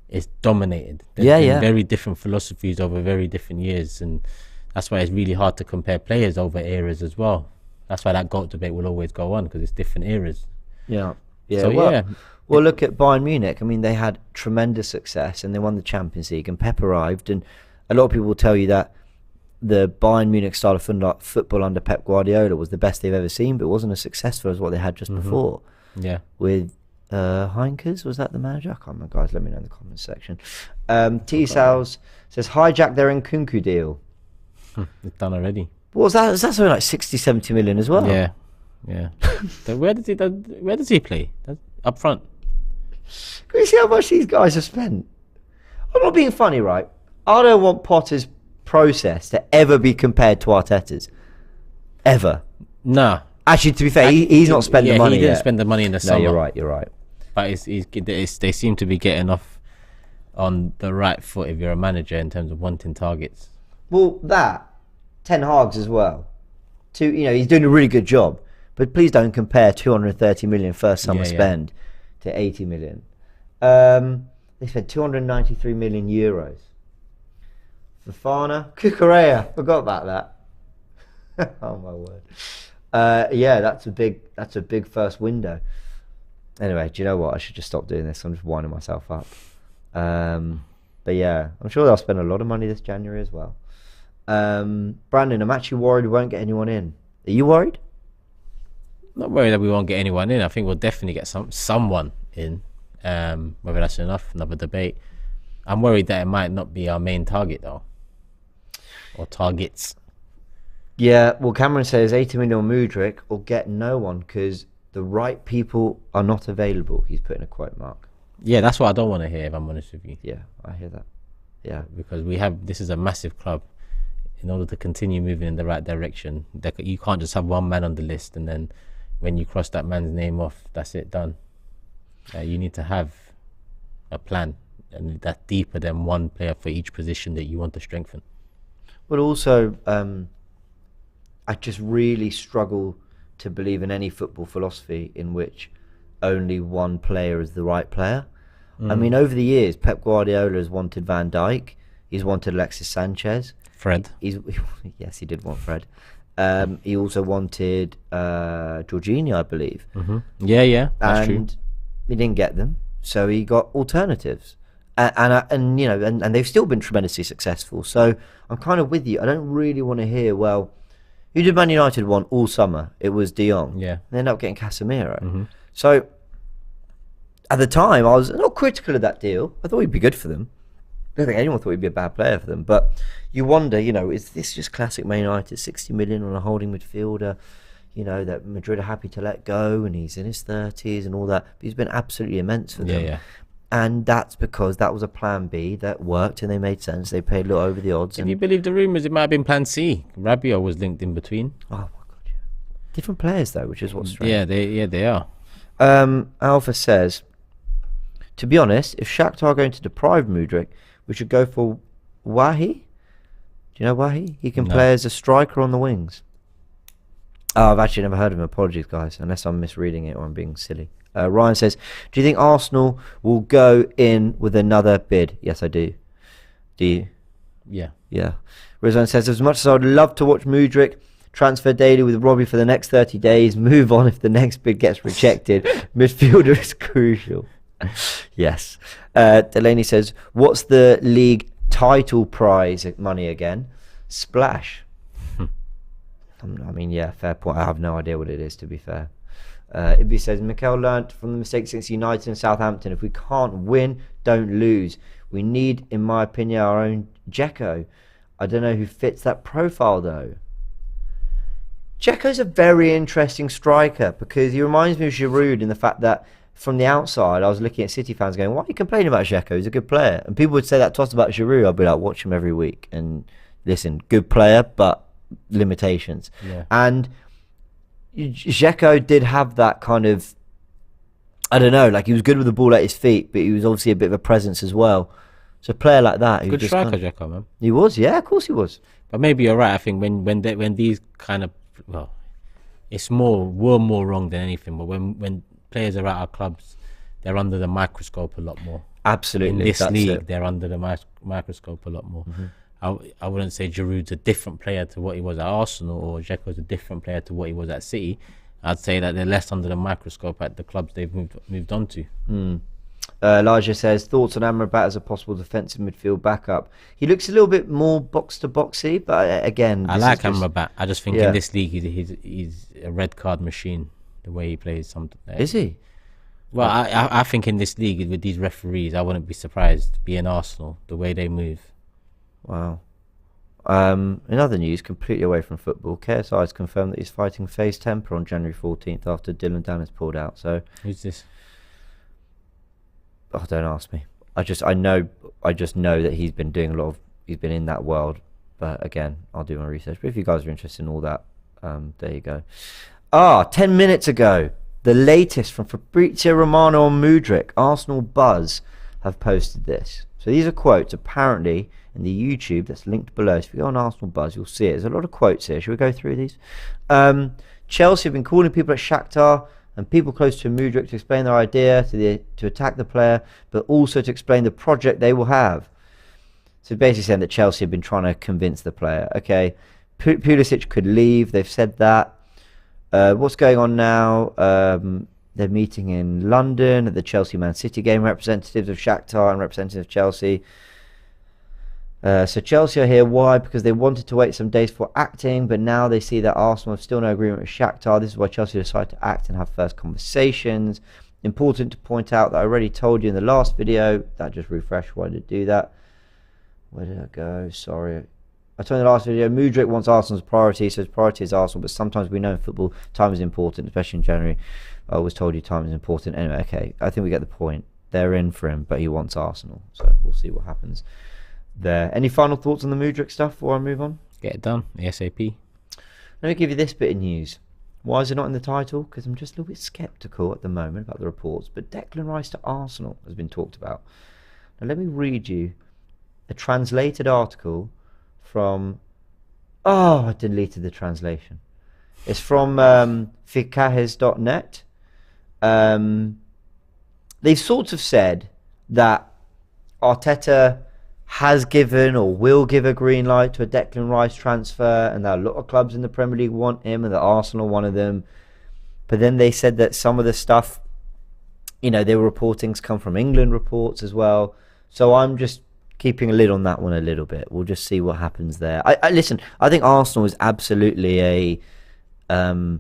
Speaker 2: it's dominated. There's been very different philosophies over very different years, and that's why it's really hard to compare players over eras as well. That's why that GOAT debate will always go on, because it's different eras.
Speaker 1: Yeah.
Speaker 2: So,
Speaker 1: well, look at Bayern Munich. I mean, they had tremendous success and they won the Champions League, and Pep arrived, and a lot of people will tell you that the Bayern Munich style of football under Pep Guardiola was the best they've ever seen, but it wasn't as successful as what they had just before.
Speaker 2: Yeah.
Speaker 1: With Heinkes, was that the manager? I can't remember, guys. Let me know in the comments section. T-Sales says, hijack their Nkunku deal.
Speaker 2: It's done already.
Speaker 1: What was that? Was that something like 60, 70 million as well?
Speaker 2: Yeah. So where does he play? Up front.
Speaker 1: Can you see how much these guys have spent? I'm not being funny, right? I don't want Potter's process to ever be compared to Arteta's. Ever.
Speaker 2: Nah.
Speaker 1: Actually, to be fair, he's not spent the money
Speaker 2: he didn't
Speaker 1: yet.
Speaker 2: spend the money in the summer.
Speaker 1: You're right.
Speaker 2: But they seem to be getting off on the right foot if you're a manager in terms of wanting targets.
Speaker 1: Well, Ten Hag's as well. He's doing a really good job, but please don't compare 230 million first summer spend to 80 million. They spent 293 million euros. Fofana, Cucurella, forgot about that. Oh my word. That's a big first window. Anyway, do you know what? I should just stop doing this. I'm just winding myself up. But yeah, I'm sure they'll spend a lot of money this January as well. Brandon, I'm actually worried we won't get anyone in. Are you worried?
Speaker 2: Not worried that we won't get anyone in. I think we'll definitely get someone in. Whether that's enough, another debate. I'm worried that it might not be our main target though, or targets.
Speaker 1: Yeah, well, Cameron says 80 million on Mudryk or get no one because the right people are not available. He's putting a quote mark.
Speaker 2: Yeah, that's what I don't want to hear, if I'm honest with you.
Speaker 1: Yeah, I hear that. Yeah,
Speaker 2: because this is a massive club. In order to continue moving in the right direction, you can't just have one man on the list and then when you cross that man's name off, that's it, done. You need to have a plan, and that's deeper than one player for each position that you want to strengthen.
Speaker 1: But also, I just really struggle to believe in any football philosophy in which only one player is the right player. I mean, over the years, Pep Guardiola has wanted Van Dijk. He's wanted Alexis Sanchez.
Speaker 2: Fred.
Speaker 1: Yes, he did want Fred. He also wanted Jorginho, I believe.
Speaker 2: Yeah, that's true.
Speaker 1: And he didn't get them, so he got alternatives. And you know, and they've still been tremendously successful. So I'm kind of with you. I don't really want to hear, well, who did Man United want all summer? It was De Jong.
Speaker 2: Yeah.
Speaker 1: They ended up getting Casemiro. So at the time, I was not critical of that deal. I thought he'd be good for them. I don't think anyone thought he'd be a bad player for them. But you wonder, you know, is this just classic Man United, 60 million on a holding midfielder, you know, that Madrid are happy to let go and he's in his 30s and all that. But he's been absolutely immense for them.
Speaker 2: Yeah.
Speaker 1: And that's because that was a plan B that worked and they made sense. They paid a little over the odds.
Speaker 2: If you believe the rumours, it might have been plan C. Rabiot was linked in between.
Speaker 1: Oh, my God, yeah. Different players, though, which is what's strange.
Speaker 2: Yeah, they are.
Speaker 1: Alpha says, to be honest, if Shakhtar are going to deprive Mudryk, we should go for Wahi. Do you know Wahi? He can play as a striker on the wings. Oh, I've actually never heard of him. Apologies, guys, unless I'm misreading it or I'm being silly. Ryan says, do you think Arsenal will go in with another bid? Yes, I do. Do you?
Speaker 2: Yeah.
Speaker 1: Yeah. Rizwan says, as much as I would love to watch Mudryk transfer daily with Robbie for the next 30 days, move on if the next bid gets rejected. Midfielder is crucial. Yes. Delaney says, what's the league title prize money again? Splash. I mean, yeah, fair point. I have no idea what it is, to be fair. Ibby says, Mikel learnt from the mistakes against United and Southampton. If we can't win, don't lose. We need, in my opinion, our own Dzeko. I don't know who fits that profile, though. Dzeko's a very interesting striker because he reminds me of Giroud in the fact that from the outside, I was looking at City fans going, why are you complaining about Dzeko? He's a good player. And people would say that to us about Giroud. I'd be like, watch him every week. And listen, good player, but limitations.
Speaker 2: Yeah.
Speaker 1: And Dzeko did have that kind of, I don't know, like he was good with the ball at his feet, but he was obviously a bit of a presence as well. So a player like that,
Speaker 2: good striker, Dzeko, man.
Speaker 1: He was, yeah, of course he was.
Speaker 2: But maybe you're right. I think when these kind of, well, we're more wrong than anything. But when players are at our clubs, they're under the microscope a lot more.
Speaker 1: Absolutely,
Speaker 2: in this league, they're under the microscope a lot more. I wouldn't say Giroud's a different player to what he was at Arsenal, or Dzeko's a different player to what he was at City. I'd say that they're less under the microscope at the clubs they've moved on to.
Speaker 1: Elijah says, thoughts on Amrabat as a possible defensive midfield backup? He looks a little bit more box-to-boxy, but again...
Speaker 2: I like Amrabat. I just think in this league, he's a red card machine, the way he plays. Something.
Speaker 1: Is he?
Speaker 2: Well, I think in this league, with these referees, I wouldn't be surprised, being Arsenal, the way they move.
Speaker 1: Wow. In other news, completely away from football, KSI has confirmed that he's fighting FaZe Temper on January 14th after Dylan Dan has pulled out. So
Speaker 2: who's this?
Speaker 1: Oh, don't ask me. I just know that he's been doing he's been in that world. But again, I'll do my research. But if you guys are interested in all that, there you go. 10 minutes ago, the latest from Fabrizio Romano on Mudryk. Arsenal Buzz have posted this. So these are quotes apparently in the YouTube that's linked below. So if you go on Arsenal Buzz, you'll see it. There's a lot of quotes here. Should we go through these? Chelsea have been calling people at Shakhtar and people close to Mudryk to explain their idea, to attack the player, but also to explain the project they will have. So basically saying that Chelsea have been trying to convince the player. Okay, Pulisic could leave. They've said that. What's going on now? They're meeting in London at the Chelsea-Man City game. Representatives of Shakhtar and representatives of Chelsea. So Chelsea are here. Why? Because they wanted to wait some days for acting, but now they see that Arsenal have still no agreement with Shakhtar. This is why Chelsea decided to act and have first conversations. Important to point out that I already told you in the last video. That just refreshed. Why did it do that? Where did I go? Sorry. I told you in the last video, Mudryk wants Arsenal's priority, so his priority is Arsenal, but sometimes we know in football time is important, especially in January. I always told you time is important. Anyway, okay, I think we get the point. They're in for him, but he wants Arsenal, so we'll see what happens there. Any final thoughts on the Mudryk stuff before I move on?
Speaker 2: Get it done, ASAP.
Speaker 1: Let me give you this bit of news. Why is it not in the title? Because I'm just a little bit sceptical at the moment about the reports, but Declan Rice to Arsenal has been talked about. Now let me read you a translated article from... Oh, I deleted the translation. It's from philosophies.net. They've sort of said that Arteta has given or will give a green light to a Declan Rice transfer, and that a lot of clubs in the Premier League want him, and that Arsenal one of them. But then they said that some of the stuff, their reporting's come from England reports as well. So I'm just keeping a lid on that one a little bit. We'll just see what happens there. Listen, I think Arsenal is absolutely a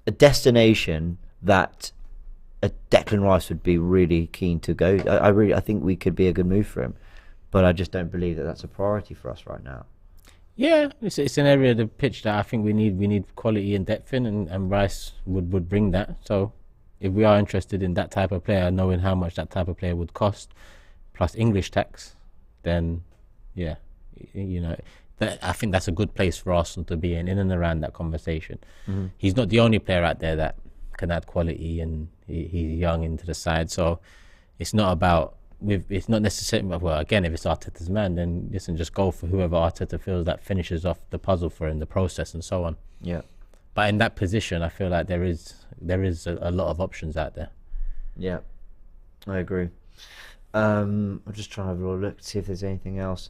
Speaker 1: destination that a Declan Rice would be really keen to go. I think we could be a good move for him, but I just don't believe that that's a priority for us right now.
Speaker 2: Yeah, it's an area of the pitch that I think we need quality and depth in, and Rice would bring that. So if we are interested in that type of player, knowing how much that type of player would cost, plus English tax, then yeah, I think that's a good place for Arsenal to be in and around that conversation. Mm-hmm. He's not the only player out there that can add quality, and he's young into the side. So it's not about, it's not necessarily, well, again, if it's Arteta's man, then listen, just go for whoever Arteta feels that finishes off the puzzle for in the process and so on.
Speaker 1: Yeah.
Speaker 2: But in that position, I feel like there is a lot of options out there.
Speaker 1: Yeah, I agree. I'm just trying to have a little look to see if there's anything else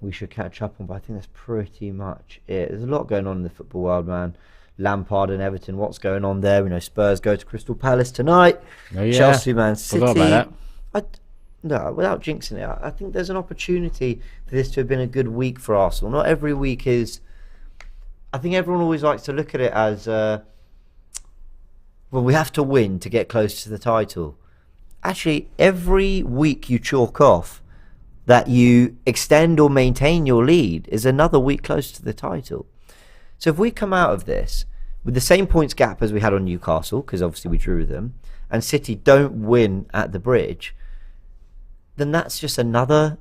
Speaker 1: we should catch up on, but I think that's pretty much it. There's a lot going on in the football world, man. Lampard and Everton, what's going on there? Spurs go to Crystal Palace tonight.
Speaker 2: Oh, yeah.
Speaker 1: Chelsea, Man City.
Speaker 2: Forgot about that.
Speaker 1: No, without jinxing it, I think there's an opportunity for this to have been a good week for Arsenal. Not every week is... I think everyone always likes to look at it as, well, we have to win to get close to the title. Actually, every week you chalk off that you extend or maintain your lead is another week close to the title. So if we come out of this with the same points gap as we had on Newcastle, because obviously we drew them, and City don't win at the Bridge, then that's just another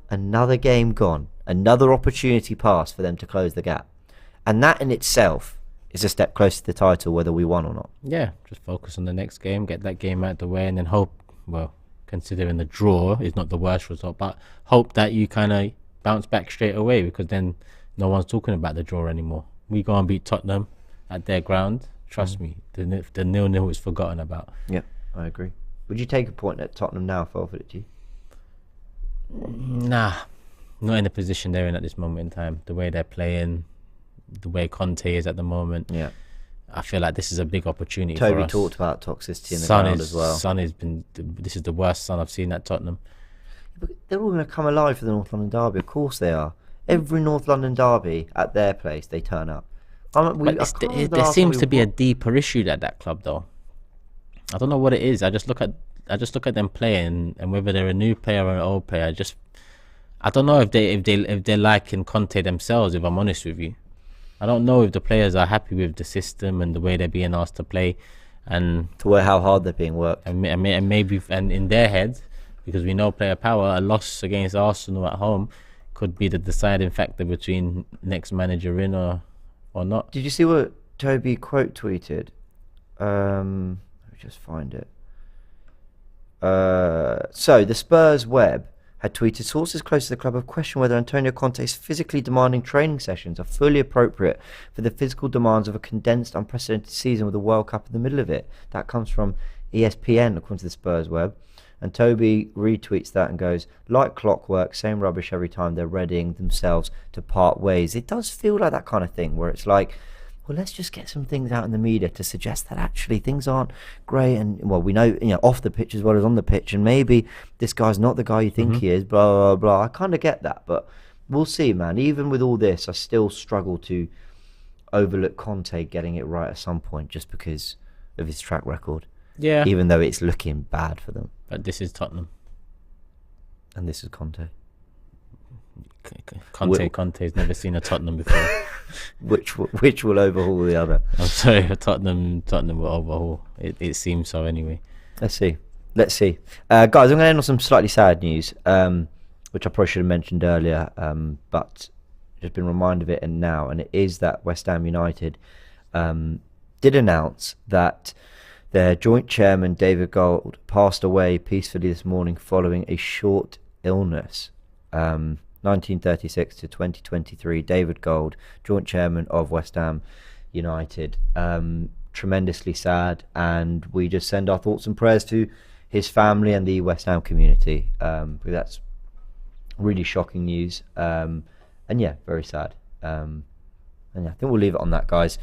Speaker 1: game gone, another opportunity passed for them to close the gap. And that in itself is a step closer to the title, whether we won or not.
Speaker 2: Yeah, just focus on the next game, get that game out of the way, and then hope, well, considering the draw is not the worst result, but hope that you kind of bounce back straight away, because then no one's talking about the draw anymore. We go and beat Tottenham at their ground. Trust me, the 0-0 is forgotten about.
Speaker 1: Yeah, I agree. Would you take a point at Tottenham now if I offered it to you?
Speaker 2: Nah, not in the position they're in at this moment in time. The way they're playing, the way Conte is at the moment.
Speaker 1: Yeah,
Speaker 2: I feel like this is a big opportunity for us.
Speaker 1: Toby talked about toxicity in the ground as well.
Speaker 2: Son has been. This is the worst Son I've seen at Tottenham.
Speaker 1: But they're all going to come alive for the North London derby. Of course they are. Every North London derby at their place, they turn up.
Speaker 2: There seems to be a deeper issue at that club, though. I don't know what it is. I just look at them playing, and whether they're a new player or an old player, I don't know if they're liking Conte themselves. If I'm honest with you, I don't know if the players are happy with the system and the way they're being asked to play, and
Speaker 1: how hard they're being worked.
Speaker 2: And maybe in their heads, because we know player power, a loss against Arsenal at home could be the deciding factor between next manager in or not.
Speaker 1: Did you see what Toby quote tweeted? Let me just find it. So the Spurs web had tweeted, sources close to the club have questioned whether Antonio Conte's physically demanding training sessions are fully appropriate for the physical demands of a condensed, unprecedented season with a World Cup in the middle of it. That comes from ESPN, according to the Spurs web. And Toby retweets that and goes, like clockwork, same rubbish every time, they're readying themselves to part ways. It does feel like that kind of thing where it's like, well, let's just get some things out in the media to suggest that actually things aren't great. And, well, we know, off the pitch as well as on the pitch. And maybe this guy's not the guy you think he is, blah, blah, blah. I kind of get that. But we'll see, man. Even with all this, I still struggle to overlook Conte getting it right at some point just because of his track record.
Speaker 2: Yeah.
Speaker 1: Even though it's looking bad for them.
Speaker 2: But this is Tottenham.
Speaker 1: And this is Conte.
Speaker 2: Conte's never seen a Tottenham before.
Speaker 1: which will overhaul the other.
Speaker 2: I'm sorry, Tottenham will overhaul. It seems so anyway.
Speaker 1: Let's see. Guys, I'm going to end on some slightly sad news, which I probably should have mentioned earlier, but just been reminded of it and now, and it is that West Ham United did announce that their joint chairman, David Gold, passed away peacefully this morning following a short illness. 1936 to 2023, David Gold, joint chairman of West Ham United. Tremendously sad, and we just send our thoughts and prayers to his family and the West Ham community. That's really shocking news, and yeah, very sad. And yeah, I think we'll leave it on that, guys.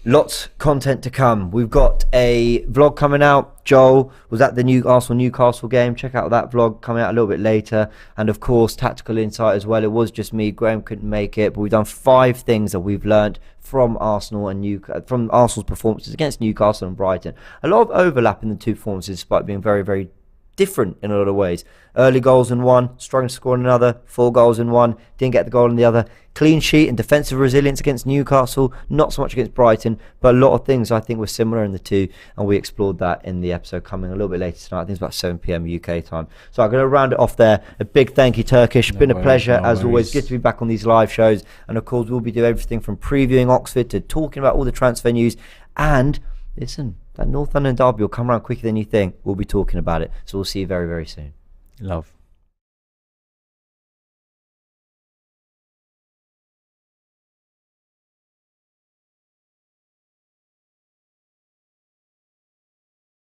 Speaker 1: Lots content to come. We've got a vlog coming out. Joel was at the Newcastle game. Check out that vlog coming out a little bit later. And of course, tactical insight as well. It was just me. Graham couldn't make it, but we've done 5 things that we've learned from Arsenal and from Arsenal's performances against Newcastle and Brighton. A lot of overlap in the 2 performances, despite being very, very different in a lot of ways. Early goals in one, struggling to score in another, 4 goals in one, didn't get the goal in the other. Clean sheet and defensive resilience against Newcastle, not so much against Brighton, but a lot of things I think were similar in the 2, and we explored that in the episode coming a little bit later tonight. I think it's about 7 p.m. UK time. So I'm going to round it off there. A big thank you, Turkish. Been a pleasure as always. Good to be back on these live shows, and of course we'll be doing everything from previewing Oxford to talking about all the transfer news. And listen, that North London derby will come around quicker than you think. We'll be talking about it. So we'll see you very, very soon.
Speaker 2: Love.